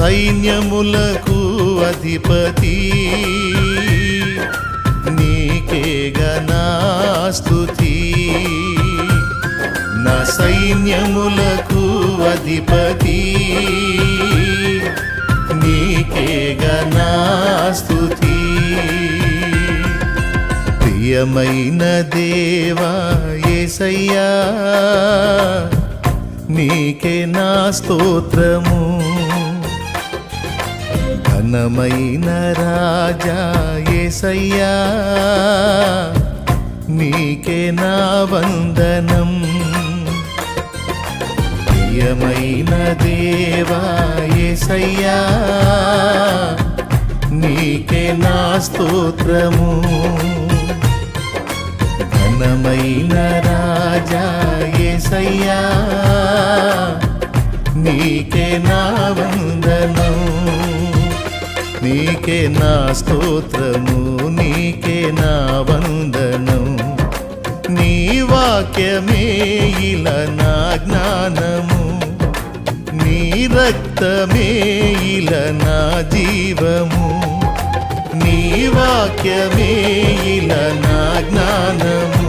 సైన్యములకు అధిపతి నీకేగా నా స్తుతి నా సైన్యములకు అధిపతి నీకేగా నా స్తుతి ప్రియమైన దేవా యేసయ్యా నీకే నా స్తోత్రము ఘనమైన రాజా యేసయ్యా నీకే నా వందనం ప్రియమైన దేవా యేసయ్యా నీకే నా స్తోత్రము ఘనమైన రాజా యేసయ్యా నీకే నా వందనం నీకే నా స్తోత్రము నీకే నా వందనం నీ వాక్యమే ఇలా నా జ్ఞానము నీ రక్తమే ఇలా నా జీవము నీ వాక్యమే ఇలా నా జ్ఞానము